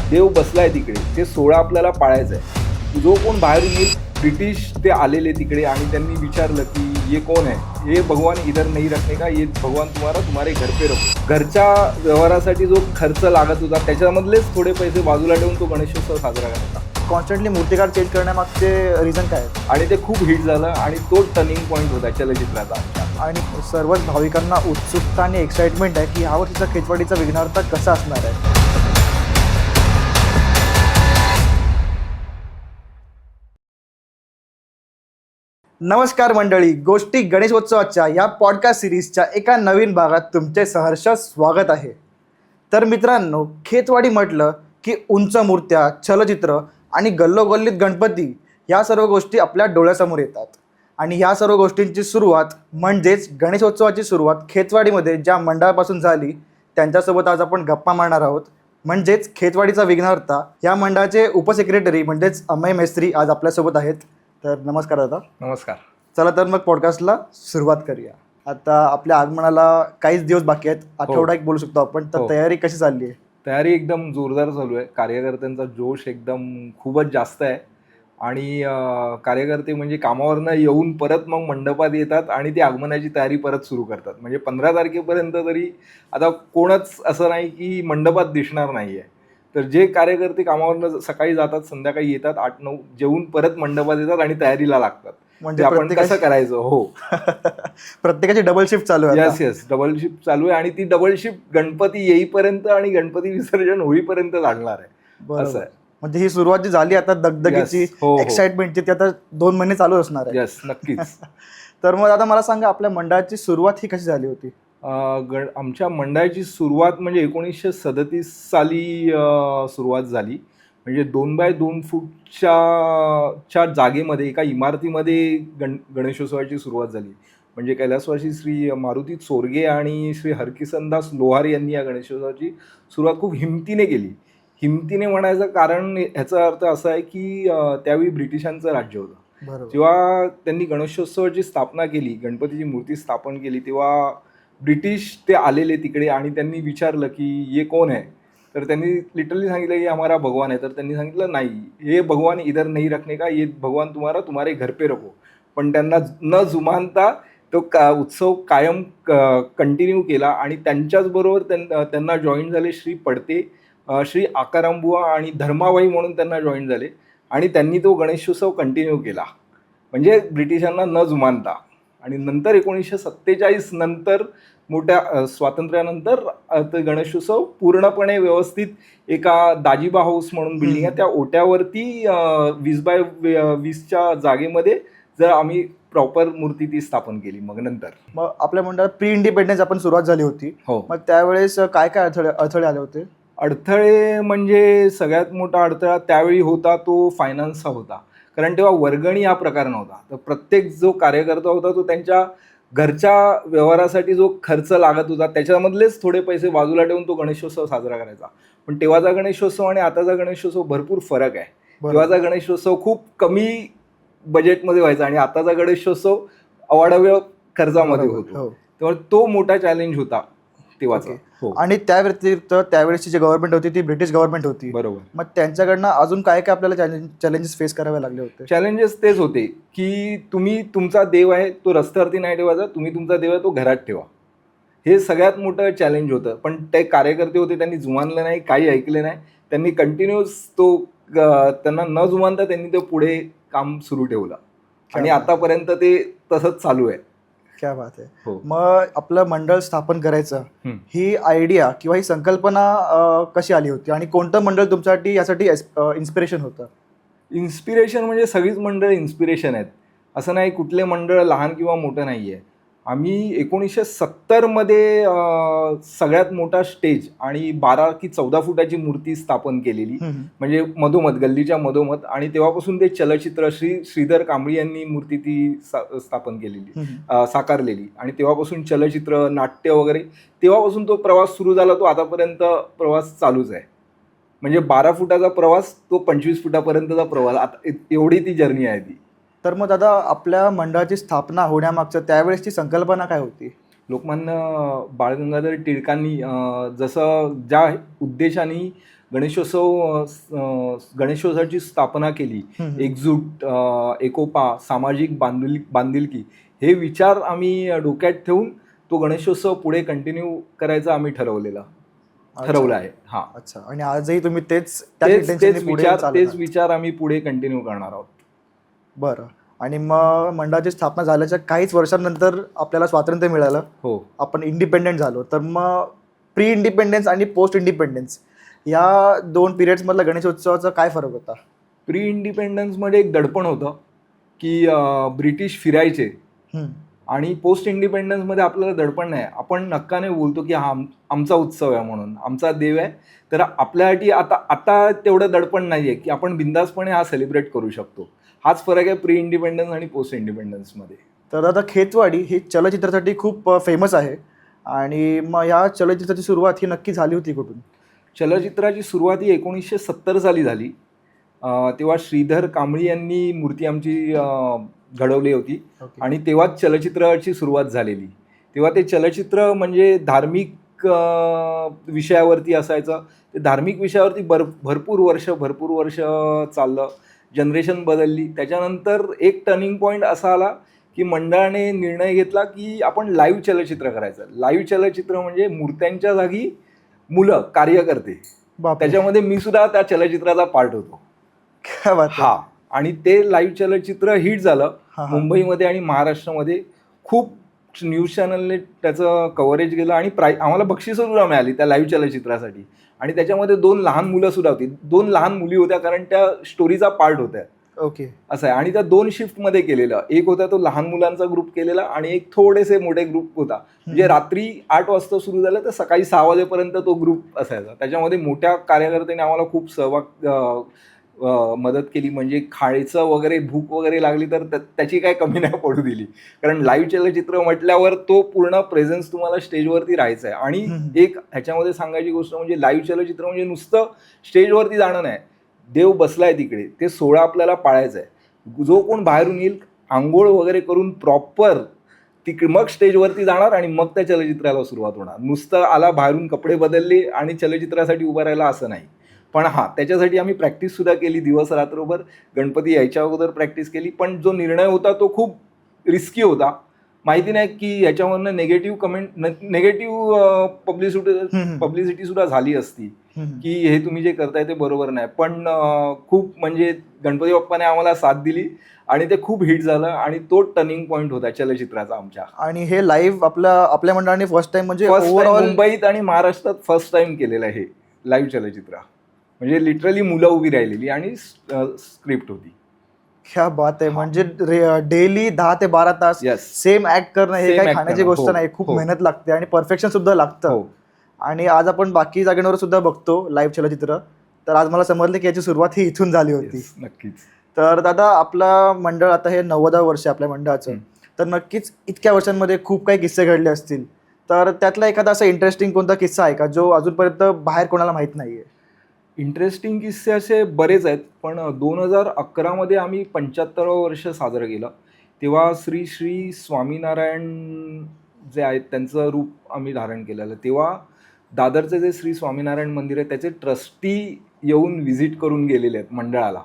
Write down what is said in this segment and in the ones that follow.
देव बसलाय तिकडे, ते 16 आपल्याला पाळायचं आहे. जो कोण बाहेरून येईल, ब्रिटिश ते आलेले तिकडे आणि त्यांनी विचारलं की ये कौन है, ये भगवान इधर नहीं रखने का, ये भगवान तुम्हारे घर पे रखो. घरच्या व्यवहारासाठी जो खर्च लागत होता त्याच्यामधलेच थोडे पैसे बाजूला ठेवून तो गणेशोत्सव साजरा करायचा. कॉन्स्टंटली मूर्तिकार चेंज करण्यामागचे रिझन काय आहे? आणि ते खूप हिट झालं आणि तो टर्निंग पॉईंट होता चलचित्राचा. आणि सर्वच भाविकांना उत्सुकता आणि एक्साइटमेंट आहे की ह्या वर्षीचा खेचवाडीचा विघ्नहर्ता कसा असणार आहे. नमस्कार मंडळी, गोष्टी गणेशोत्सवाच्या या पॉडकास्ट सिरीजच्या एका नवीन भागात तुमचे सहर्ष स्वागत आहे. तर मित्रांनो, खेचवाडी म्हटलं की उंच मूर्त्या, चलचित्र आणि गल्लोगल्लीत गणपती ह्या सर्व गोष्टी आपल्या डोळ्यासमोर येतात. आणि ह्या सर्व गोष्टींची सुरुवात म्हणजेच गणेशोत्सवाची सुरुवात खेचवाडीमध्ये ज्या मंडळापासून झाली त्यांच्यासोबत आज आपण गप्पा मारणार आहोत. म्हणजेच खेचवाडीचा विघ्नहर्ता या मंडळाचे उपसेक्रेटरी म्हणजेच अमय मेस्त्री आज आपल्यासोबत आहेत. तर नमस्कार दादा. नमस्कार. चला तर मग पॉडकास्टला सुरुवात करूया. आता आपल्या आगमनाला काहीच दिवस बाकी आहेत, आठवडा एक बोलू शकतो आपण. तर तयारी कशी चालली आहे? तयारी एकदम जोरदार चालू आहे. कार्यकर्त्यांचा जोश एकदम खूपच जास्त आहे आणि कार्यकर्ते म्हणजे कामावरनं येऊन परत मग मंडपात येतात आणि ती आगमनाची तयारी परत सुरू करतात. म्हणजे 15 तारखेपर्यंत तरी आता कोणच असं नाही की मंडपात दिसणार नाही आहे. तर जे कार्यकर्ते कामावरनं सकाळी जातात, संध्याकाळी येतात, 8-9 जेवून परत मंडपात येतात आणि तयारीला लागतात. म्हणजे आपण कसं करायचं. हो. प्रत्येकाची डबल शिफ्ट चालू आहे. येस, डबल शिफ्ट चालू आहे आणि ती डबल शिफ्ट गणपती येईपर्यंत आणि गणपती विसर्जन होईपर्यंत लागणार आहे. असं आहे. म्हणजे ही सुरुवात जी झाली आता दगदगीची, एक्साइटमेंटची, ती आता 2 महिने चालू असणार आहे. येस, नक्कीच. तर मग आता मला सांगा, आपल्या मंडळाची सुरुवात ही कशी झाली होती? आमच्या मंडळाची सुरुवात म्हणजे 1937 साली सुरुवात झाली. म्हणजे 2x2 फूटच्या जागेमध्ये एका इमारतीमध्ये गणेशोत्सवाची सुरुवात झाली. म्हणजे कैलासवासी श्री मारुती चोरगे आणि श्री हरकिसनदास लोहार यांनी या गणेशोत्सवाची सुरुवात खूप हिमतीने केली. हिमतीने म्हणायचं कारण ह्याचा अर्थ असा आहे की त्यावेळी ब्रिटिशांचं राज्य होतं. जेव्हा त्यांनी गणेशोत्सवाची स्थापना केली, गणपतीची मूर्ती स्थापन केली, तेव्हा ब्रिटिश ते आलेले तिकडे आणि त्यांनी विचारलं की ये कौन है, तर त्यांनी लिटरली सांगितलं की हमारा भगवान है. तर त्यांनी सांगितलं नाही, हे भगवान इधर नहीं रखने का, ये भगवान तुम्हारे घर पे रखो. पण त्यांना न जुमानता तो उत्सव कायम कंटिन्यू केला आणि त्यांच्याचबरोबर त्यांना जॉईन झाले श्री पडते, श्री आकारामबुवा आणि धर्माबाई म्हणून त्यांना जॉईन झाले आणि त्यांनी तो गणेशोत्सव कंटिन्यू केला. म्हणजे ब्रिटिशांना न जुमानता. आणि नंतर 1947 नंतर मोठ्या स्वातंत्र्यानंतर ते गणेशोत्सव पूर्णपणे व्यवस्थित एका दाजिबा हाऊस म्हणून बिल्डिंग आहे त्या ओट्यावरती 20x20च्या जागेमध्ये जर आम्ही प्रॉपर मूर्ती ती स्थापन केली. मग आपल्या मंडळात प्री इंडिपेंडन्स आपण सुरुवात झाली होती. हो. मग त्यावेळेस काय काय अडथळे आले होते? अडथळे म्हणजे सगळ्यात मोठा अडथळा त्यावेळी होता तो फायनान्सचा होता. कारण तेव्हा वर्गणी हा प्रकार नव्हता. तर प्रत्येक जो कार्यकर्ता होता तो त्यांच्या घरच्या व्यवहारासाठी जो खर्च लागत होता त्याच्यामधलेच थोडे पैसे बाजूला ठेवून तो गणेशोत्सव साजरा करायचा. पण तेव्हाचा गणेशोत्सव आणि आताचा गणेशोत्सव भरपूर फरक आहे. तेव्हाचा गणेशोत्सव खूप कमी बजेटमध्ये व्हायचा आणि आताचा गणेशोत्सव अवाढव्य खर्चामध्ये होतो. त्यामुळे तो मोठा चॅलेंज होता तेव्हाचा. आणि त्या व्यतिरिक्त त्यावेळेसची जी गव्हर्नमेंट होती ती ब्रिटिश गव्हर्नमेंट होती. बरोबर. मग त्यांच्याकडनं अजून काय काय आपल्याला चॅलेंजेस फेस करावे लागले होते? चॅलेंजेस तेच होते की तुम्ही तुमचा देव आहे तो रस्त्यावरती नाही ठेवायचा, तुम्ही तुमचा देव आहे तो घरात ठेवा. हे सगळ्यात मोठं चॅलेंज होतं. पण ते कार्यकर्ते होते त्यांनी जुमानलं नाही, काही ऐकले नाही. त्यांनी कंटिन्यूस तो त्यांना न जुमानता त्यांनी ते पुढे काम सुरू ठेवलं आणि आतापर्यंत ते तसंच चालू आहे. क्या बात आहे. मग आपलं मंडळ स्थापन करायचं ही आयडिया किंवा ही संकल्पना कशी आली होती आणि कोणतं मंडळ तुमच्यासाठी यासाठी इन्स्पिरेशन होतं? इन्स्पिरेशन म्हणजे सगळीच मंडळ इन्स्पिरेशन आहेत. असं नाही कुठले मंडळ लहान किंवा मोठं नाही आहे. आम्ही 1970मध्ये सगळ्यात मोठा स्टेज आणि 12 की 14 फुटाची मूर्ती स्थापन केलेली. म्हणजे मधोमध गल्लीच्या मधोमध. आणि तेव्हापासून ते चलचित्र श्रीधर कांबळी यांनी मूर्ती ती स्थापन केलेली, साकारलेली. आणि तेव्हापासून चलचित्र, नाट्य वगैरे तेव्हापासून तो प्रवास सुरू झाला. तो आतापर्यंत प्रवास चालूच आहे. म्हणजे 12 फुटाचा प्रवास तो 25 फुटापर्यंतचा प्रवास, आता एवढी ती जर्नी आहे ती. तर मग दादा, आपल्या मंडळाची स्थापना होण्यामागचं त्यावेळेसची संकल्पना काय होती? लोकमान्य बाळ गंगाधर टिळकांनी जसं ज्या उद्देशाने गणेशोत्सवाची स्थापना केली, एकजूट, एकोपा, सामाजिक बांधिलकी हे विचार आम्ही डोक्यात ठेवून तो गणेशोत्सव पुढे कंटिन्यू करायचा आम्ही ठरवलं आहे. हा, अच्छा. आणि आजही तुम्ही तेच विचार आम्ही पुढे कंटिन्यू करणार आहोत. बरं. आणि मग मंडळाची स्थापना झाल्याच्या काहीच वर्षांनंतर आपल्याला स्वातंत्र्य मिळालं. हो, आपण इंडिपेंडेंट झालो. तर मग प्री इंडिपेंडन्स आणि पोस्ट इंडिपेंडन्स या 2 पिरियड्समधला गणेशोत्सवाचा काय फरक होता? प्री इंडिपेंडन्समध्ये एक दडपण होतं की ब्रिटिश फिरायचे, आणि पोस्ट इंडिपेंडन्समध्ये आपल्याला दडपण नाही. आपण नक्काने बोलतो की हा आमचा उत्सव आहे, म्हणून आमचा देव आहे. तर आपल्यासाठी आता तेवढं दडपण नाही आहे की आपण बिंदासपणे हा सेलिब्रेट करू शकतो. हाच फरक आहे प्री इंडिपेंडन्स आणि पोस्ट इंडिपेंडन्समध्ये. तर आता खेतवाडी ही चलचित्रासाठी खूप फेमस आहे. आणि मग या चलचित्राची सुरुवात ही नक्की झाली होती कुठून? चलचित्राची सुरुवात ही 1970 साली झाली. तेव्हा श्रीधर कांबळी यांनी मूर्ती आमची घडवली होती. आणि तेव्हाच चलचित्राची सुरुवात झालेली. तेव्हा ते चलचित्र म्हणजे धार्मिक विषयावरती असायचं. ते धार्मिक विषयावरती भरपूर वर्ष चाललं. जनरेशन बदलली. त्याच्यानंतर एक टर्निंग पॉईंट असा आला की मंडळाने निर्णय घेतला की आपण लाईव्ह चलचित्र करायचं. लाईव्ह चलचित्र म्हणजे मूर्त्यांच्या जागी मुलं, कार्यकर्ते. त्याच्यामध्ये मी सुद्धा त्या चलचित्राचा पार्ट होतो. हा, आणि ते लाईव्ह चलचित्र हिट झालं मुंबईमध्ये आणि महाराष्ट्रामध्ये. खूप न्यूज चॅनलने त्याचं कव्हरेज केलं आणि आम्हाला बक्षिसं सुद्धा मिळाली त्या लाईव्ह चलचित्रासाठी. आणि त्याच्यामध्ये 2 लहान मुलं सुद्धा होती. 2 लहान मुली होत्या, कारण त्या स्टोरीचा पार्ट होत्या. ओके, असं आहे. आणि त्या 2 शिफ्टमध्ये केलेलं. एक होता तो लहान मुलांचा ग्रुप केलेला आणि एक थोडेसे मोठे ग्रुप होता. म्हणजे रात्री 8 वाजता सुरू झालं तर सकाळी 6 वाजेपर्यंत तो ग्रुप असायचा. त्याच्यामध्ये मोठ्या कार्यकर्त्यांनी आम्हाला खूप मदत केली. म्हणजे खायचं वगैरे, भूक वगैरे लागली तर त्याची काही कमी नाही पडू दिली. कारण लाईव्ह चलचित्र म्हटल्यावर तो पूर्ण प्रेझेन्स तुम्हाला स्टेजवरती राहायचा आहे. आणि एक ह्याच्यामध्ये सांगायची गोष्ट म्हणजे लाईव्ह चलचित्र म्हणजे नुसतं स्टेजवरती जाणं नाही. देव बसलाय तिकडे, ते सोहळा आपल्याला पाळायचा आहे. जो कोण बाहेरून येईल आंघोळ वगैरे करून प्रॉपर तिकडे मग स्टेजवरती जाणार आणि मग त्या चलचित्राला सुरुवात होणार. नुसतं आला बाहेरून कपडे बदलले आणि चलचित्रासाठी उभं राहिला असं नाही. पण हा, त्याच्यासाठी आम्ही प्रॅक्टिस सुद्धा केली दिवस रात्रभर. गणपती यायच्या अगोदर प्रॅक्टिस केली. पण जो निर्णय होता तो खूप रिस्की होता. माहिती नाही की याच्यावरनं नेगेटिव्ह पब्लिसिटी सुद्धा झाली असती की हे तुम्ही जे करताय ते बरोबर नाही. पण खूप म्हणजे गणपती बाप्पाने आम्हाला साथ दिली आणि ते खूप हिट झालं. आणि तो टर्निंग पॉईंट होता चलचित्राचा आमच्या. आणि हे लाईव्ह आपल्या मंडळाने फर्स्ट टाइम म्हणजे मुंबईत आणि महाराष्ट्रात फर्स्ट टाइम केलेलं आहे लाईव्ह चलचित्र. म्हणजे लिटरली मुलं उभी राहिलेली आणि स्क्रिप्ट होती. क्या बात आहे. म्हणजे डेली 10 ते 12 तास सेम ऍक्ट करणं हे काही खाण्याची गोष्ट नाही. खूप मेहनत लागते आणि परफेक्शन सुद्धा लागतं. आणि आज आपण बाकी जागेवर सुद्धा बघतो लाईव्ह चलचित्र. तर आज मला समजलं की याची सुरुवात ही इथून झाली होती. नक्कीच. तर दादा, आपला मंडळ आता हे 90वं वर्ष आहे आपल्या मंडळाचं. तर नक्कीच इतक्या वर्षांमध्ये खूप काही किस्से घडले असतील. तर त्यातला एखादा असा इंटरेस्टिंग कोणता किस्सा आहे का जो अजूनपर्यंत बाहेर कोणाला माहित नाहीये? इंटरेस्टिंग किस्से असे बरेच आहेत. पण 2011 आम्ही 75वं वर्ष साजरं केलं. तेव्हा श्री श्री स्वामीनारायण जे आहेत त्यांचं रूप आम्ही धारण केलेलं. तेव्हा दादरचे जे श्री स्वामीनारायण मंदिर आहे त्याचे ट्रस्टी येऊन व्हिजिट करून गेलेले आहेत मंडळाला.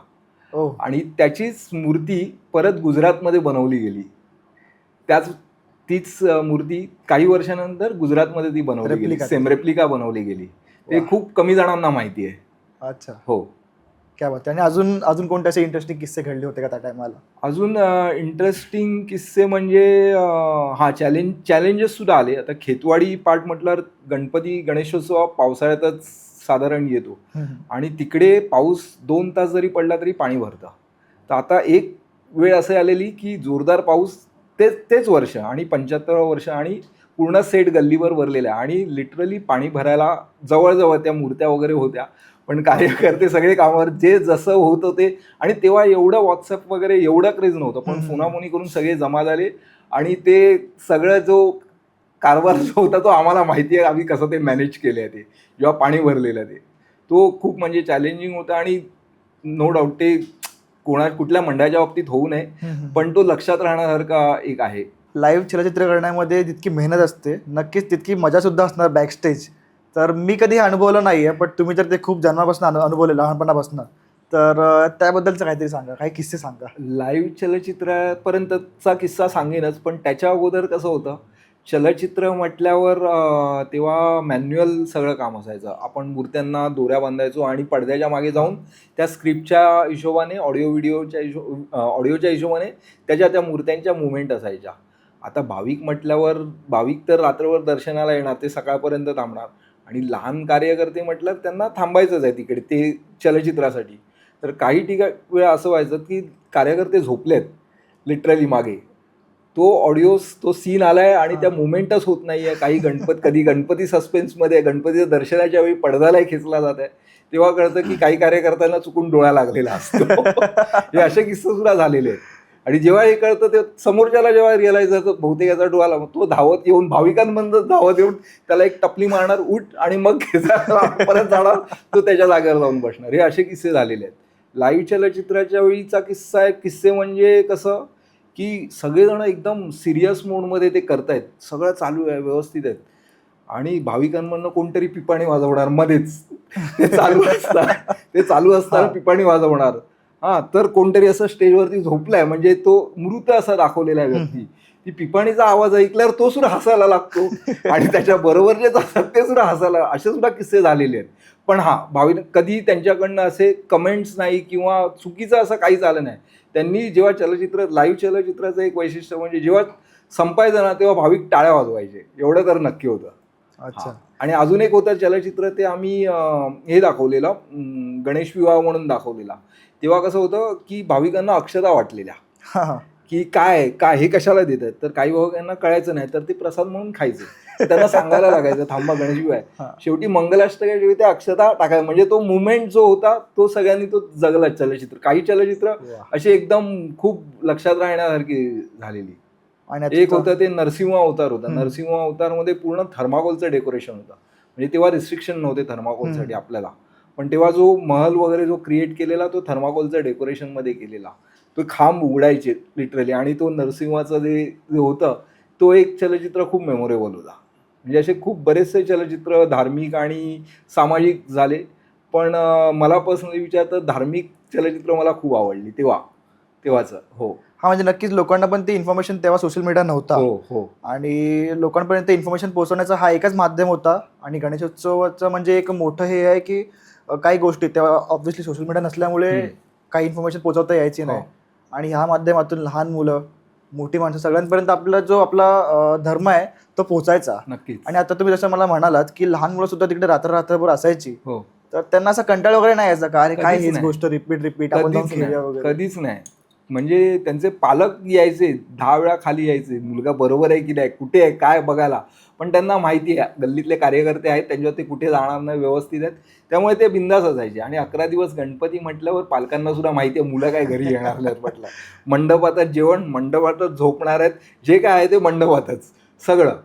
आणि त्याचीच मूर्ती परत गुजरातमध्ये बनवली गेली. तीच मूर्ती काही वर्षानंतर गुजरातमध्ये ती बनवली गेली. सेम रेप्लिका बनवली गेली. ते खूप कमी जणांना माहिती आहे. अच्छा, हो. क्या बात. आणि अजून कोणते असे इंटरेस्टिंग किस्से घडले होते का त्या टायमाला? अजून इंटरेस्टिंग किस्से म्हणजे चॅलेंजेस सुद्धा आले. आता खेतवाडी पार्ट म्हटल्यावर गणेशोत्सव पावसाळ्यातच साधारण येतो आणि तिकडे पाऊस 2 तास जरी पडला तरी पाणी भरतं. तर आता एक वेळ असे आलेली की जोरदार पाऊस तेच वर्ष आणि 75वं वर्ष आणि पूर्ण सेट गल्लीवर भरलेला आहे आणि लिटरली पाणी भरायला जवळजवळ त्या मूर्त्या वगैरे होत्या. पण कार्यकर्ते सगळे कामावर जे जसं होत होते. आणि तेव्हा एवढं व्हॉट्सअप वगैरे एवढं क्रेज नव्हतं. पण फोनाफोनी करून सगळे जमा झाले आणि ते सगळं जो कारभार जो होता तो आम्हाला माहिती आहे आम्ही कसं ते मॅनेज केलं आहे. ते जेव्हा पाणी भरलेलं तो खूप म्हणजे चॅलेंजिंग होता. आणि नो डाऊट ते कुठल्या मंडळाच्या बाबतीत होऊ नये, पण तो लक्षात राहण्यासारखा एक आहे. लाईव्ह चलचित्र करण्यामध्ये जितकी मेहनत असते नक्कीच तितकी मजा सुद्धा असणार बॅकस्टेज. तर मी कधी हे अनुभवलं नाही आहे, पण तुम्ही तर ते खूप जन्मापासून अनुभवले, लहानपणापासून. तर त्याबद्दलचं काहीतरी सांगा, काही किस्से सांगा. लाईव्ह चलचित्रापर्यंतचा किस्सा सांगेनच, पण त्याच्या अगोदर कसं होतं, चलचित्र म्हटल्यावर तेव्हा मॅन्युअल सगळं काम असायचं. आपण मूर्त्यांना दोऱ्या बांधायचो आणि पडद्याच्या मागे जाऊन त्या स्क्रिप्टच्या हिशोबाने, ऑडिओच्या हिशोबाने त्या मूर्त्यांच्या मुवमेंट असायच्या. आता भाविक म्हटल्यावर भाविक तर रात्रभर दर्शनाला येणार, ते सकाळपर्यंत थांबणार आणि लहान कार्यकर्ते म्हटलं त्यांना थांबायचंच आहे तिकडे ते चलचित्रासाठी. तर काही वेळा असं व्हायचं की कार्यकर्ते झोपलेत लिटरली मागे, तो सीन आलाय आणि त्या मुवमेंटच होत नाहीये. कधी गणपती सस्पेन्समध्ये, गणपतीच्या दर्शनाच्या वेळी पडद्यालाही खेचला जात आहे, तेव्हा कळतं की काही कार्यकर्त्यांना चुकून डोळा लागलेला असतो. हे असे किस्से सुद्धा झालेले आहेत. आणि जेव्हा हे कळतं ते समोरच्याला जेव्हा रिअलाइज होतं बहुतेक याचा डोळा लागला, तो धावत येऊन भाविकांमधून धावत येऊन त्याला एक टपली मारणार, उठ, आणि मग खेचायला परत जाणार, तो त्याच्या जागेवर जाऊन बसणार. हे असे किस्से झालेले आहेत. लाईव्ह चलचित्राच्या वेळीचा किस्से म्हणजे कसं की सगळेजण एकदम सिरियस मोडमध्ये ते करतायत, सगळं चालू आहे, व्यवस्थित आहेत, आणि भाविकांमधनं कोणतरी पिपाणी वाजवणार मध्येच. ते चालू असताना पिपाणी वाजवणार. तर कोणतरी असं स्टेजवरती झोपलाय, म्हणजे तो मृत असा दाखवलेला आहे व्यक्ती. ती पिपाणीचा आवाज ऐकल्यावर तो सुद्धा हसायला लागतो आणि त्याच्या बरोबर जे असतात ते सुद्धा हसायला, असे सुद्धा किस्से झालेले आहेत. पण भाविक कधी त्यांच्याकडनं असे कमेंट्स नाही किंवा चुकीचं असं काहीच आलं नाही. त्यांनी जेव्हा लाईव्ह चलचित्राचं एक वैशिष्ट्य म्हणजे जेव्हा संपायचं ना तेव्हा भाविक टाळ्या वाजवायचे, एवढं तर नक्की होतं. अच्छा. आणि अजून एक होतं चलचित्र, ते आम्ही हे दाखवलेलं, गणेश विवाह म्हणून दाखवलेला. तेव्हा कसं होतं की भाविकांना अक्षता वाटलेल्या, की काय हे कशाला देतात, तर काही भाविकांना कळायचं नाही, तर ते प्रसाद म्हणून खायचे. त्यांना सांगायला लागायचं थांबा गणेश विवाह. शेवटी मंगलाष्टकाच्या वेळी त्या अक्षता टाकायचं, म्हणजे तो मुवमेंट जो होता तो सगळ्यांनी तो जगला चलचित्र. काही चलचित्र अशी एकदम खूप लक्षात राहण्यासारखी झालेली. एक होतं ते नरसिंह अवतार होता. नरसिंह अवतारमध्ये पूर्ण थर्माकोलचं डेकोरेशन होतं, म्हणजे तेव्हा रिस्ट्रिक्शन नव्हते थर्माकोलसाठी आपल्याला, पण तेव्हा जो महल वगैरे जो क्रिएट केलेला तो थर्माकोलचं डेकोरेशनमध्ये केलेला. तो खांब उघडायचे लिटरली, आणि तो नरसिंहाचं जे होतं तो एक चलचित्र खूप मेमोरेबल होता. म्हणजे असे खूप बरेचसे चलचित्र धार्मिक आणि सामाजिक झाले, पण मला पर्सनली विचारतं धार्मिक चलचित्र मला खूप आवडली तेव्हाचं. हो, म्हणजे नक्कीच लोकांना पण ती इन्फॉर्मेशन, तेव्हा सोशल मीडिया नव्हता. हो. आणि लोकांपर्यंत इन्फॉर्मेशन पोहोचवण्याचा हा एकच माध्यम होता. आणि गणेशोत्सवाचं म्हणजे एक मोठं हे आहे की काही गोष्टी तेव्हा ऑब्व्हियसली सोशल मीडिया नसल्यामुळे काही इन्फॉर्मेशन पोहोचवता यायची नाही. आणि ह्या माध्यमातून लहान मुलं, मोठी माणसं सगळ्यांपर्यंत आपला धर्म आहे तो पोहोचायचा. नक्कीच. आणि आता तुम्ही जसं मला म्हणालात की लहान मुलं सुद्धा तिकडे रात्रभर असायची, तर त्यांना असं कंटाळ वगैरे नाही यायचा का, अरे काय हीच गोष्ट रिपीट आपण जाऊन खेळूया वगैरे? कधीच नाही. म्हणजे त्यांचे पालक यायचे 10 वेळा खाली यायचे, मुलगा बरोबर आहे की नाही, कुठे आहे, काय बघायला. पण त्यांना माहिती आहे गल्लीतले कार्यकर्ते आहेत, त्यांच्यावर ते कुठे जाणार नाही, व्यवस्थित आहेत, त्यामुळे ते बिंदास असायचे. आणि 11 दिवस गणपती म्हटल्यावर पालकांना सुद्धा माहिती आहे मुलं काय घरी येणार नाहीत म्हटलं. मंडपातच जेवण, मंडपातच झोपणार आहेत, जे काय आहे ते मंडपातच सगळं.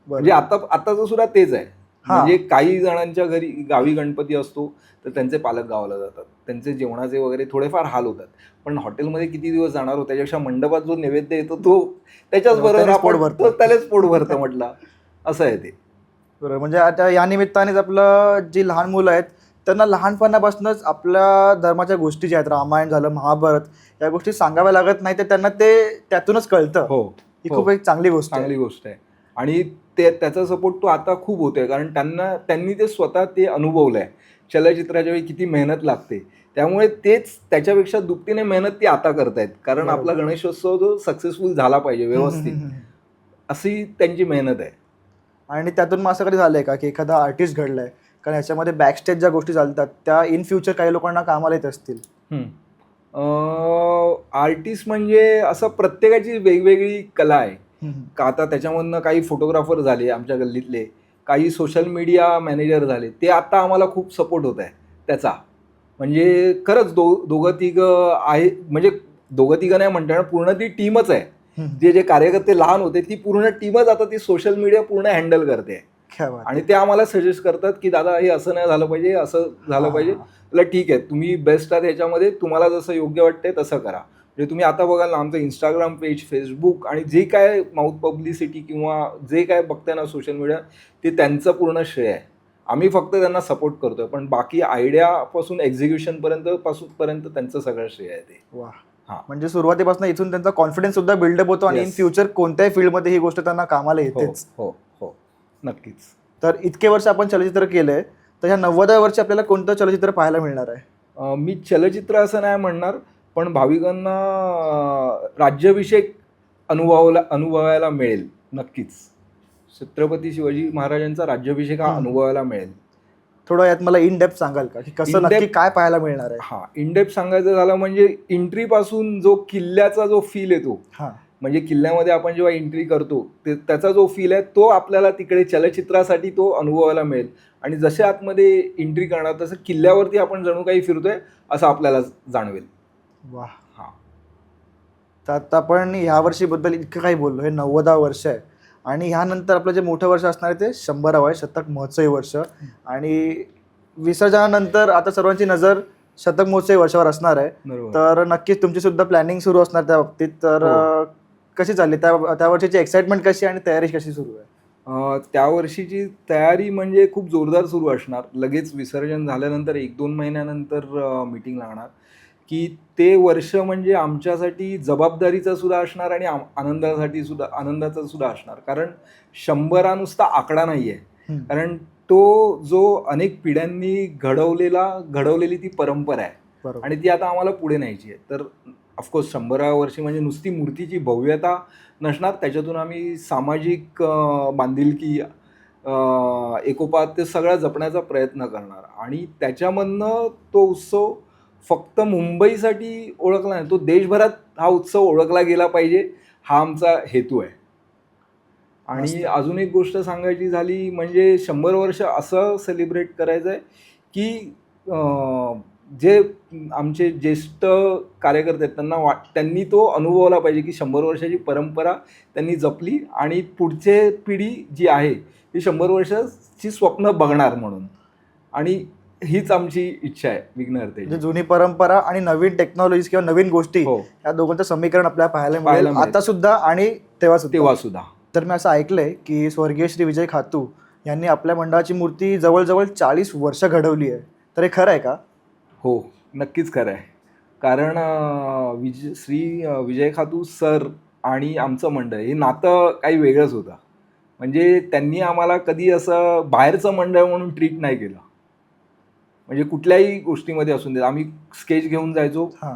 म्हणजे आताचं सुद्धा तेच आहे. म्हणजे काही जणांच्या गावी गणपती असतो तर त्यांचे पालक गावाला जातात, त्यांचे जेवणाचे वगैरे थोडेफार हाल होतात, पण हॉटेलमध्ये किती दिवस जाणार हो, त्याच्यापेक्षा मंडपात जो नैवेद्य येतो तो त्याच्याच बरोबर त्यालाच पोट भरतं म्हटलं, असं आहे ते. बरोबर. म्हणजे आता या निमित्तानेच आपलं जी लहान मुलं आहेत त्यांना लहानपणापासूनच आपल्या धर्माच्या गोष्टी ज्या आहेत, रामायण झालं, महाभारत, या गोष्टी सांगाव्या लागत नाही, तर त्यांना ते त्यातूनच कळतं. ही खूप एक चांगली गोष्ट आहे. आणि त्याचा सपोर्ट तो आता खूप होतोय, कारण त्यांनी ते स्वतः ते अनुभवलंय, चलचित्राच्या वेळी किती मेहनत लागते, त्यामुळे तेच त्याच्यापेक्षा दुपटीने मेहनत ती आता करतायत, कारण आपला गणेशोत्सव जो सक्सेसफुल झाला पाहिजे व्यवस्थित, अशी त्यांची मेहनत आहे. आणि त्यातून मग असं कधी झालंय का की एखादा आर्टिस्ट घडलाय, कारण ह्याच्यामध्ये बॅकस्टेज ज्या गोष्टी चालतात त्या इन फ्युचर काही लोकांना कामाला येत असतील? आर्टिस्ट म्हणजे असं प्रत्येकाची वेगवेगळी कला आहे. का आता त्याच्यामधनं काही फोटोग्राफर झाले आमच्या गल्लीतले, काही सोशल मीडिया मॅनेजर झाले, ते आता आम्हाला खूप सपोर्ट होत आहे त्याचा. म्हणजे खरंच दोघं तिघं आहे, म्हणजे दोघं तिघं नाही म्हणता, पूर्ण ती टीमच आहे. जे कार्यकर्ते लहान होते ती पूर्ण टीमच आता ती सोशल मीडिया पूर्ण हँडल करते. आणि ते आम्हाला सजेस्ट करतात की दादा हे असं नाही झालं पाहिजे, असं झालं पाहिजे. ठीक आहे, तुम्ही बेस्ट आहात ह्याच्यामध्ये, तुम्हाला जसं योग्य वाटतंय तसं करा. म्हणजे तुम्ही आता बघाल ना, आमचं इंस्टाग्राम पेज, फेसबुक आणि जे काय माउथ पब्लिसिटी किंवा जे काय बघताय ना सोशल मीडिया, ते त्यांचं पूर्ण श्रेय आहे. आम्ही फक्त त्यांना सपोर्ट करतोय, पण बाकी आयडियापासून एक्झिक्युशनपर्यंत त्यांचं सगळं श्रेय आहे ते. वा. हां. म्हणजे सुरुवातीपासून इथून त्यांचा कॉन्फिडन्स सुद्धा बिल्डअप होतो आणि इन Yes. फ्युचर कोणत्याही फील्डमध्ये ही गोष्ट त्यांना कामाला हो येतेच. हो हो, नक्कीच. तर इतके वर्ष आपण चलचित्र केलंय, तर ह्या 90व्या वर्षी आपल्याला कोणतं चलचित्र पाहायला मिळणार आहे? मी चलचित्र असं नाही म्हणणार, पण भाविकांना राज्याभिषेक अनुभवायला मिळेल नक्कीच. छत्रपती शिवाजी महाराजांचा राज्याभिषेक हा अनुभवायला मिळेल. थोडं यात मला इन डेप्थ सांगाल का, की कसं In नक्की depth- काय पाहायला मिळणार आहे? हां, इन डेप्थ सांगायचं झालं म्हणजे एंट्रीपासून जो किल्ल्याचा जो फील येतो, हां. म्हणजे किल्ल्यामध्ये आपण जेव्हा एंट्री करतो त्याचा जो फील आहे तो आपल्याला तिकडे चलचित्रासाठी तो अनुभवायला मिळेल. आणि जसे आतमध्ये एंट्री करणार तसं किल्ल्यावरती आपण जणू काही फिरतोय असं आपल्याला जाणवेल. वा. हां. तर आता आपण ह्या वर्षीबद्दल इतकं काही बोललो, हे 90वं वर्ष आहे आणि ह्यानंतर आपलं जे मोठं वर्ष असणार आहे ते 100वं आहे, शतक महोत्सवी वर्ष. आणि विसर्जनानंतर आता सर्वांची नजर शतक महोत्सवी वर्षावर असणार आहे. बरोबर. तर नक्कीच तुमची सुद्धा प्लॅनिंग सुरू असणार त्या बाबतीत. तर कशी चालली त्या वर्षीची एक्साइटमेंट कशी आणि तयारी कशी सुरू आहे? त्या वर्षीची तयारी म्हणजे खूप जोरदार सुरू असणार. लगेच विसर्जन झाल्यानंतर 1-2 महिन्यानंतर मीटिंग लागणार, की ते वर्ष म्हणजे आमच्यासाठी जबाबदारीचं सुद्धा असणार आणि आनंदाचा सुद्धा असणार. कारण 100 हा नुसता आकडा नाही आहे. कारण तो जो अनेक पिढ्यांनी घडवलेली ती परंपरा आहे बरोबर. आणि ती आता आम्हाला पुढे न्यायची आहे. तर ऑफकोर्स 100व्या वर्षी म्हणजे नुसती मूर्तीची भव्यता नसणार, त्याच्यातून आम्ही सामाजिक बांधिलकी, एकोपा ते सगळं जपण्याचा प्रयत्न करणार. आणि त्याच्यामधनं तो उत्सव फक्त मुंबईसाठी ओळखला नाही, तो देशभरात हा उत्सव ओळखला गेला पाहिजे, हा आमचा हेतू आहे. आणि मस्त. अजून एक गोष्ट सांगायची झाली म्हणजे 100 वर्ष असं सेलिब्रेट करायचं आहे की जे आमचे ज्येष्ठ कार्यकर्ते आहेत त्यांनी तो अनुभवला पाहिजे की 100 वर्षाची परंपरा त्यांनी जपली आणि पुढचे पिढी जी आहे ती 100 वर्षाची स्वप्न बघणार म्हणून. आणि हीच आमची इच्छा आहे विघ्नहर्ते. म्हणजे जुनी परंपरा आणि नवीन टेक्नॉलॉजी किंवा नवीन गोष्टी, हो, या दोघांचं समीकरण आपल्याला पाहायला पाहायला मिळेल मिळेल. आता सुद्धा आणि तेव्हा तेव्हा सुद्धा. तर मी असं ऐकलंय की स्वर्गीय श्री विजय खातू यांनी आपल्या मंडळाची मूर्ती जवळजवळ 40 वर्ष घडवली आहे. तर हे खरं आहे का? हो, नक्कीच खरं आहे. कारण श्री विजय खातू सर आणि आमचं मंडळ हे नातं काही वेगळंच होतं. म्हणजे त्यांनी आम्हाला कधी असं बाहेरचं मंडळ म्हणून ट्रीट नाही केलं. म्हणजे कुठल्याही गोष्टीमध्ये असून दे, आम्ही स्केच घेऊन जायचो, हां.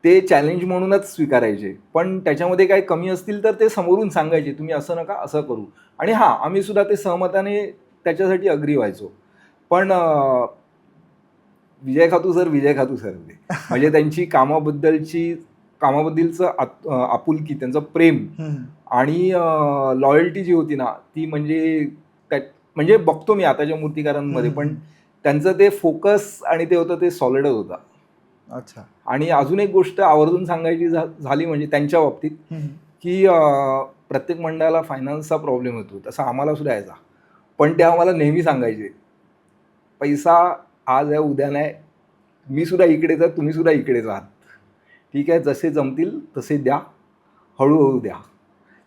ते चॅलेंज म्हणूनच स्वीकारायचे. पण त्याच्यामध्ये काही कमी असतील तर ते समोरून सांगायचे, तुम्ही असं नका, असं करू. आणि हां, आम्ही सुद्धा ते सहमताने त्याच्यासाठी अग्री व्हायचो. पण विजय खातू सर होते. म्हणजे त्यांची कामाबद्दलचं आपुलकी, त्यांचं प्रेम आणि लॉयल्टी जी होती ना, ती म्हणजे बघतो मी आताच्या मूर्तिकारांमध्ये, पण त्यांचं ते फोकस आणि ते होतं ते सॉलिडच होतं. अच्छा. आणि अजून एक गोष्ट आवर्जून सांगायची झाली म्हणजे त्यांच्या बाबतीत, की प्रत्येक मंडळाला फायनान्सचा प्रॉब्लेम होतो, तसा आम्हाला सुद्धा यायचा. पण ते आम्हाला नेहमी सांगायचे, पैसा आज आहे उद्या नाही, मी सुद्धा इकडेच आहे, तुम्ही सुद्धा इकडेच आहात, ठीक आहे, जसे जमतील तसे द्या, हळूहळू द्या.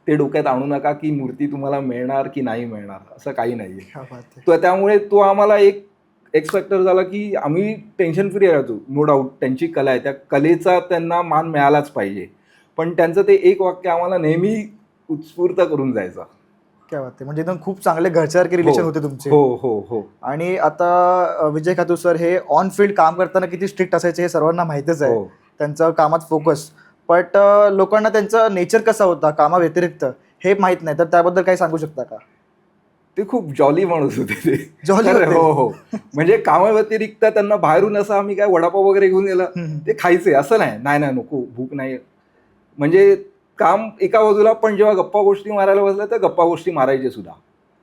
ते डोक्यात आणू नका की मूर्ती तुम्हाला मिळणार की नाही मिळणार, असं काही नाही आहे. तर त्यामुळे तो आम्हाला एक एक्सपेक्टर झाला की आम्ही टेन्शन फ्री राहतो. नो डाऊट त्यांची कला आहे, त्या कलेचा त्यांना मान मिळालाच पाहिजे. पण त्यांचं ते एक वाक्य आम्हाला नेहमी उत्स्फूर्त करून जायचं. क्या बात आहे. म्हणजे एकदम खूप चांगले घरच्यासारखे रिलेशन होते तुमचे. हो हो हो. आणि आता विजय खातू सर हे ऑन फील्ड काम करताना किती स्ट्रिक्ट असायचे हे सर्वांना माहितच आहे. त्यांचं कामात फोकस, बट लोकांना त्यांचा नेचर कसा होता कामाव्यतिरिक्त हे माहित नाही. तर त्याबद्दल काही सांगू शकता का? ते खूप जॉली माणूस होते ते. जॉली होते? हो हो. म्हणजे कामाव्यतिरिक्त त्यांना बाहेरून असं आम्ही काय वडापाव वगैरे घेऊन गेला ते खायचे असं नाही नको, भूक नाही. म्हणजे काम एका बाजूला, पण जेव्हा गप्पा गोष्टी मारायला बसल्या तर गप्पा गोष्टी मारायचे सुद्धा.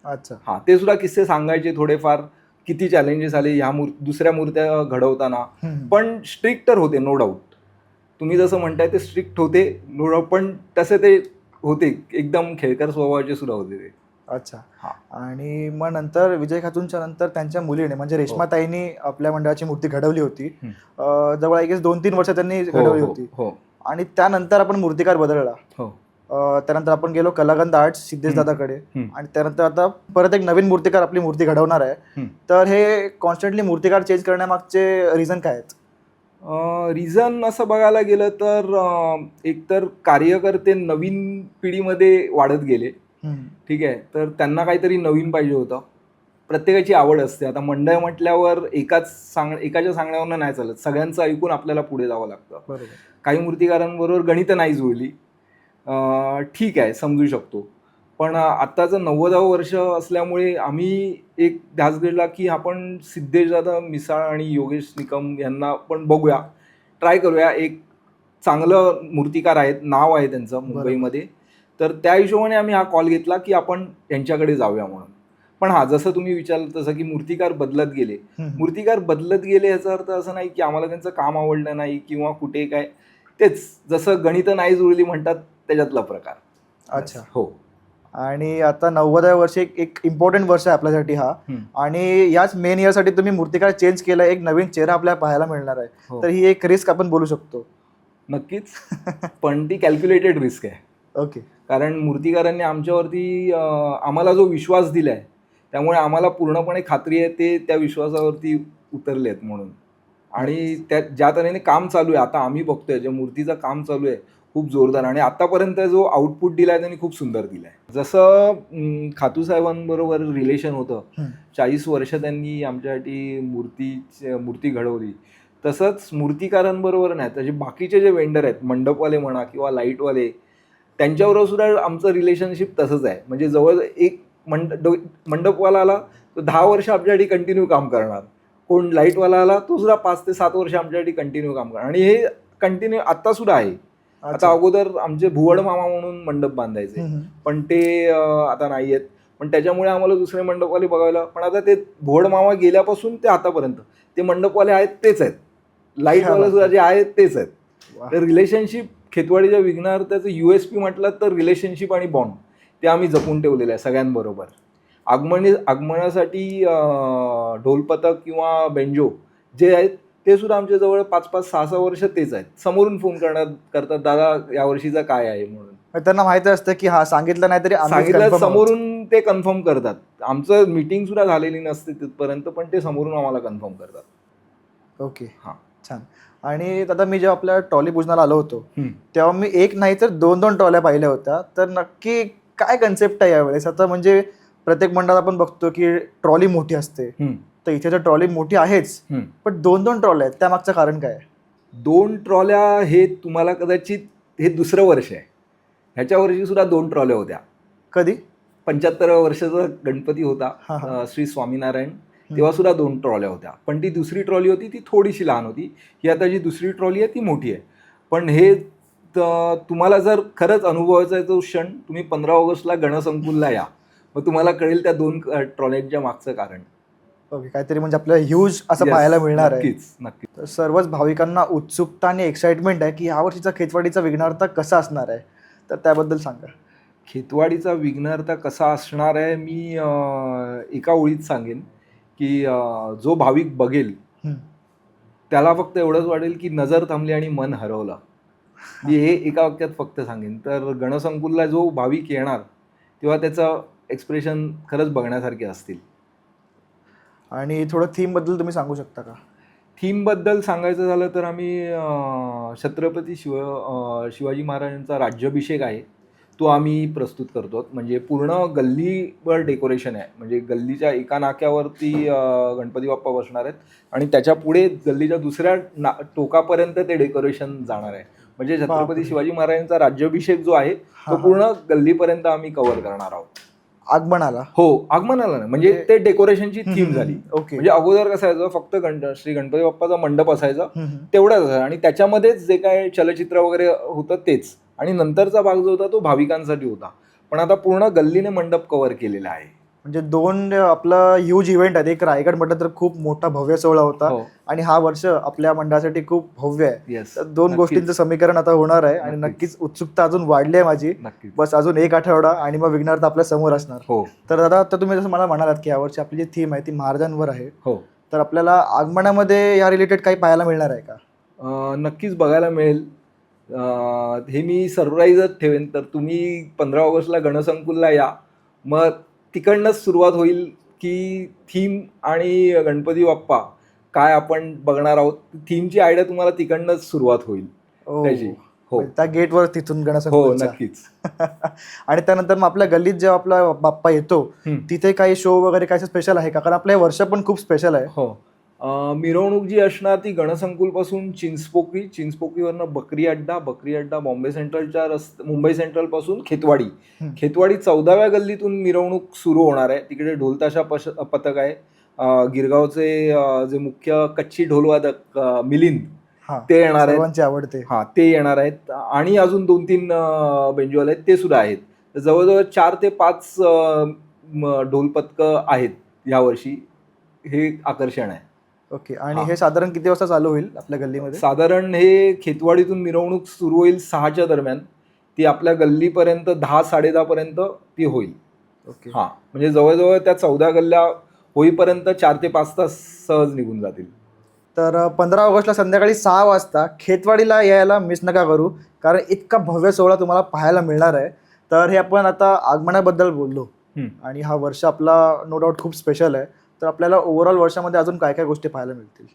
अच्छा. हां, ते सुद्धा किस्से सांगायचे थोडेफार, किती चॅलेंजेस आले ह्या दुसऱ्या मूर्त्या घडवताना. पण स्ट्रिक्ट तर होते, नो डाऊट. तुम्ही जसं म्हणताय ते स्ट्रिक्ट होते, नो डाऊट. पण तसे ते होते, एकदम खेळकर स्वभावाचे सुद्धा होते ते. अच्छा. आणि मग नंतर विजय खातूंच्या नंतर त्यांच्या मुलीने म्हणजे रेश्माताईंनी आपल्या मंडळाची मूर्ती घडवली होती. जवळ आय गेस 2-3 वर्ष त्यांनी घडवली होती. आणि त्यानंतर आपण मूर्तिकार बदलला. हो. त्यानंतर आपण गेलो कलागंध आर्ट्स सिद्धेश दादाकडे आणि त्यानंतर आता परत एक नवीन मूर्तिकार आपली मूर्ती घडवणार आहे. तर हे कॉन्स्टंटली मूर्तिकार चेंज करण्यामागचे रिझन काय आहेत? रिझन असं बघायला गेलं तर एकतर कार्यकर्ते नवीन पिढीमध्ये वाढत गेले. ठीक आहे, तर त्यांना काहीतरी नवीन पाहिजे होतं. प्रत्येकाची आवड असते. आता मंडळ म्हटल्यावर एकाच्या सांगण्यावरनं नाही चालत, सगळ्यांचं ऐकून आपल्याला पुढे जावं लागतं. बरोबर. काही मूर्तिकारांबरोबर गणित नाही जुळली, ठीक आहे, समजू शकतो. पण आत्ताचं 90वं वर्ष असल्यामुळे आम्ही एक ध्यास दिला की आपण सिद्धेश दादा मिसाळ आणि योगेश निकम यांना पण बघूया, ट्राय करूया. एक चांगलं मूर्तिकार आहेत, नाव आहे त्यांचं मुंबईमध्ये. तर त्या हिशोबाने आम्ही हा कॉल घेतला की आपण यांच्याकडे जाऊया म्हणून. पण हा, जसं तुम्ही विचारलं तसं की मूर्तिकार बदलत गेले. मूर्तिकार बदलत गेले याचा अर्थ असं नाही की आम्हाला त्यांचं काम आवडलं नाही किंवा कुठे काय. तेच जसं गणित नाही जुळली म्हणतात त्याच्यातला प्रकार. अच्छा. हो. आणि आता 90व्या वर्षी एक इम्पॉर्टंट वर्ष आहे आपल्यासाठी हा. आणि याच मेन इयरसाठी तुम्ही मूर्तिकार चेंज केला, एक नवीन चेहरा आपल्याला पाहायला मिळणार आहे. तर ही एक रिस्क आपण बोलू शकतो. नक्कीच. पण ती कॅल्क्युलेटेड रिस्क आहे. ओके. कारण मूर्तिकारांनी आमच्यावरती आम्हाला जो विश्वास दिलाय, त्यामुळे आम्हाला पूर्णपणे खात्री आहे ते त्या विश्वासावरती उतरलेत म्हणून. आणि त्या ज्या तऱ्हेने काम चालू आहे आता, आम्ही बघतोय जे मूर्तीचं काम चालू आहे खूप जोरदार, आणि आतापर्यंत जो आउटपुट दिलाय त्यांनी खूप सुंदर दिलाय. जसं खातू साहेबांबरोबर रिलेशन होतं, 40 वर्ष त्यांनी आमच्यासाठी मूर्ती घडवली, तसंच मूर्तिकारांबरोबर नाही, त्याचे बाकीचे जे वेंडर आहेत, मंडपवाले म्हणा किंवा लाईटवाले, त्यांच्याबरोबर सुद्धा आमचं रिलेशनशिप तसंच आहे. म्हणजे जवळ एक मंडपवाला आला तो 10 वर्ष आमच्यासाठी कंटिन्यू काम करणार, कोण लाईटवाला आला तो सुद्धा 5 ते 7 वर्ष आमच्यासाठी कंटिन्यू काम करणार. आणि हे कंटिन्यू आत्ता सुद्धा आहे. आता अगोदर आमचे भुवड मामा म्हणून मंडप बांधायचे, पण ते आता नाही आहेत. पण त्याच्यामुळे आम्हाला दुसरे मंडपवाले बघायला, पण आता ते भुवड मामा गेल्यापासून ते आतापर्यंत ते मंडपवाले आहेत तेच आहेत, लाईटवाले सुद्धा जे आहेत तेच आहेत. तर रिलेशनशिप खेतवाडीच्या विघ्नार्थाचं USP म्हटलं तर रिलेशनशिप आणि बॉन्ड ते आम्ही जपून ठेवलेलं आहे सगळ्यांबरोबर. आगमनासाठी ढोलपथक किंवा बेंजो जे आहेत ते सुद्धा आमच्याजवळ 5-5, 6-6 वर्ष तेच आहेत. समोरून फोन करतात, दादा यावर्षीचं काय आहे म्हणून. त्यांना माहिती असतं की हा सांगितलं नाही तरी सांगितलं, समोरून ते कन्फर्म करतात. आमचं मीटिंग सुद्धा झालेली नसते तिथपर्यंत, पण ते समोरून आम्हाला कन्फर्म करतात. ओके. हां, छान. आणि दादा, मी जेव्हा आपल्या ट्रॉली पूजनाला आलो होतो तेव्हा मी एक नाही तर 2-2 ट्रॉल्या पाहिल्या होत्या. तर नक्की काय कन्सेप्ट आहे यावेळेस? आता म्हणजे प्रत्येक मंडळात आपण बघतो की ट्रॉली मोठी असते, तर इथे तर ट्रॉली मोठी आहेच, पण 2-2 ट्रॉल्या आहेत, त्यामागचं कारण काय? 2 ट्रॉल्या हे तुम्हाला कदाचित हे दुसरं वर्ष आहे. ह्याच्या वर्षी सुद्धा 2 ट्रॉल्या होत्या. कधी? 75व्या वर्षाचा गणपती होता श्री स्वामीनारायण, तेव्हा सुद्धा 2 ट्रॉल्या होत्या. पण ती दुसरी ट्रॉली होती ती थोडीशी लहान होती. ही आता जी दुसरी ट्रॉली आहे ती मोठी आहे. पण हे तुम्हाला जर खरंच अनुभवायचा आहे तो क्षण, तुम्ही 15 ऑगस्टला गणसंकुलला या, मग तुम्हाला कळेल त्या 2 ट्रॉल्यांच्या मागचं कारण. ओके. काहीतरी म्हणजे आपल्याला ह्यूज असं पाहायला मिळणार आहे. नक्कीच. तर सर्वच भाविकांना उत्सुकता आणि एक्साइटमेंट आहे की यावर्षीचा खेतवाडीचा विघ्नार्थ कसा असणार आहे, तर त्याबद्दल सांगा. खेतवाडीचा विघ्नार्थ कसा असणार आहे मी एका ओळीत सांगेन की जो भाविक बघेल त्याला फक्त एवढंच वाटेल की नजर थांबली आणि मन हरवलं. मी हे एका वाक्यात फक्त सांगेन. तर गणसंकुलला जो भाविक येणार तेव्हा त्याचं एक्सप्रेशन खरंच बघण्यासारखे असतील. आणि थोडं थीमबद्दल तुम्ही सांगू शकता का? थीमबद्दल सांगायचं झालं तर आम्ही छत्रपती शिवाजी महाराजांचा राज्याभिषेक आहे तो आम्ही प्रस्तुत करतो. म्हणजे पूर्ण गल्लीवर डेकोरेशन आहे. म्हणजे गल्लीच्या एका नाक्यावरती गणपती बाप्पा बसणार आहेत आणि त्याच्या पुढे गल्लीच्या दुसऱ्या टोकापर्यंत ते डेकोरेशन जाणार आहे. म्हणजे छत्रपती शिवाजी महाराजांचा राज्याभिषेक जो आहे तो पूर्ण गल्लीपर्यंत आम्ही कव्हर करणार आहोत. आगमनाला? हो, आगमनाला नाही, म्हणजे ते डेकोरेशनची थीम झाली. ओके. म्हणजे अगोदर कसं असायचं, फक्त श्री गणपती बाप्पाचा मंडप असायचा तेवढाच असायचा आणि त्याच्यामध्येच जे काय चलचित्र वगैरे होतं तेच, आणि नंतरचा भाग जो होता तो भाविकांसाठी होता. पण आता पूर्ण गल्लीने मंडप कव्हर केलेला आहे. म्हणजे 2 आपला ह्यूज इव्हेंट आहे. एक रायगड म्हटलं तर खूप मोठा भव्य सोहळा होता आणि हा वर्ष आपल्या मंडळासाठी खूप भव्य आहे. तर 2 गोष्टींचं समीकरण आता होणार आहे आणि नक्कीच उत्सुकता अजून वाढली आहे माझी. बस अजून 1 आठवडा आणि मग विघ्नार्थ आपल्या समोर असणार. तर दादा, आता तुम्ही जसं मला म्हणालात की यावर्षी आपली जी थीम आहे ती महाराजांवर आहे, तर आपल्याला आगमनामध्ये या रिलेटेड काही पाहायला मिळणार आहे का? नक्कीच बघायला मिळेल. हे मी सरप्राईजच ठेवेन. तर तुम्ही 15 ऑगस्टला गणसंकुलला या. मग तिकडनंच सुरुवात होईल की थीम आणि गणपती बाप्पा काय आपण बघणार आहोत. थीमची आयडिया तुम्हाला तिकडनंच सुरुवात होईल त्याची. हो म्हणजे त्या गेटवर तिथून हो गणसंकुलच्या. नक्कीच. आणि त्यानंतर मग आपल्या गल्लीत जेव्हा आपला बाप्पा येतो हम्म. तिथे काही शो वगैरे काय स्पेशल आहे का? कारण आपलं हे वर्ष पण खूप स्पेशल आहे. हो. मिरवणूक जी असणार ती गणसंकुलपासून चिंचपोकळीवरनं बकरी अड्डा बॉम्बे सेंट्रलच्या मुंबई सेंट्रलपासून खेतवाडी. खेतवाडी 14व्या गल्लीतून मिरवणूक सुरू होणार आहे. तिकडे ढोलताशा पथक आहे. गिरगावचे जे मुख्य कच्ची ढोलवादक मिलिंद हा, ते येणार आहेत. सर्वांचे आवडते. हा, ते येणार आहेत. आणि अजून 2-3 बेंजोल आहेत ते सुद्धा आहेत. तर जवळजवळ 4 ते 5 ढोल पथकं आहेत यावर्षी. हे आकर्षण आहे. ओके. आणि हा. हे साधारण किती वाजता चालू होईल आपल्या गल्लीमध्ये? साधारण हे खेतवाडीतून मिरवणूक सुरू होईल 6च्या दरम्यान. ती आपल्या गल्लीपर्यंत 10-10:30 पर्यंत ती होईल. ओके. हा, म्हणजे जवळजवळ त्या 14 गल्ल्या होईपर्यंत 4 ते 5 तास सहज निघून जातील. तर 15 ऑगस्टला संध्याकाळी 6 वाजता खेतवाडीला यायला मिस नका करू, कारण इतका भव्य सोहळा तुम्हाला पाहायला मिळणार आहे. तर हे आपण आता आगमनाबद्दल बोललो आणि हा वर्ष आपला नो डाऊट खूप स्पेशल आहे. तर आपल्याला ओव्हरऑल वर्षामध्ये अजून काय काय गोष्टी पाहायला मिळतील?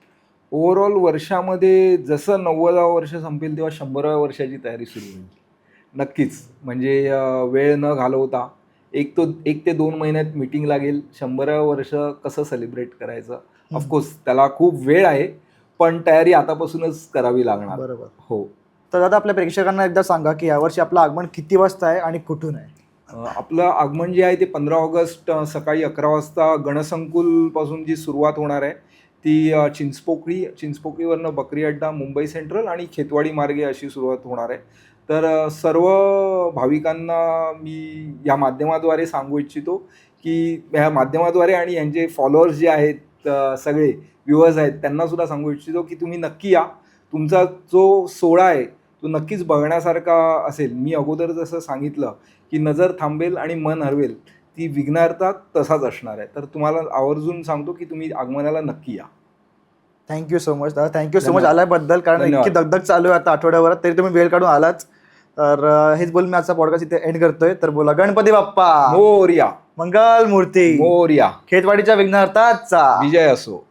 ओव्हरऑल वर्षामध्ये जसं 90वा वर्ष संपेल तेव्हा 100व्या वर्षाची तयारी सुरू होईल. नक्कीच. म्हणजे वेळ न घालवता 1 ते 2 महिन्यात मीटिंग लागेल. 100व्या वर्ष कसं सेलिब्रेट करायचं. ऑफकोर्स त्याला खूप वेळ आहे, पण तयारी आतापासूनच करावी लागणार. बरोबर. हो. तर दादा आपल्या प्रेक्षकांना एकदा सांगा की यावर्षी आपलं आगमन किती वाजता आहे आणि कुठून आहे? आपलं आगमन जे आहे ते 15 ऑगस्ट सकाळी 11 वाजता गणसंकुलपासून जी सुरुवात होणार आहे ती चिंचपोकळीवरनं बकरी अड्डा, मुंबई सेंट्रल आणि खेतवाडी मार्गे अशी सुरुवात होणार आहे. तर सर्व भाविकांना मी या माध्यमाद्वारे सांगू इच्छितो की ह्या माध्यमाद्वारे आणि यांचे फॉलोअर्स जे आहेत सगळे व्ह्युअर्स आहेत त्यांनासुद्धा सांगू इच्छितो की तुम्ही नक्की या. तुमचा जो सोहळा आहे तो नक्कीच बघण्यासारखा असेल. मी अगोदर जसं सांगितलं की नजर थांबेल आणि मन हरवेल, ती विघ्नार्था तसाच असणार आहे. तर तुम्हाला आवर्जून सांगतो की तुम्ही आगमनाला नक्की या. थँक्यू सो मच दादा. थँक्यू सो मच धन्यवाद. आल्याबद्दल, कारण धन्यवाद. इतकी दगदग चालू आहे आता आठवड्याभरात, तरी तुम्ही वेळ काढून आलाच. तर हेच बोल मी आजचा पॉडकास्ट इथे एंड करतोय. तर बोला गणपती बाप्पा मोरया. मंगल मूर्ती मोरया. खेतवाडीच्या विघ्नार्थाचा विजय असो.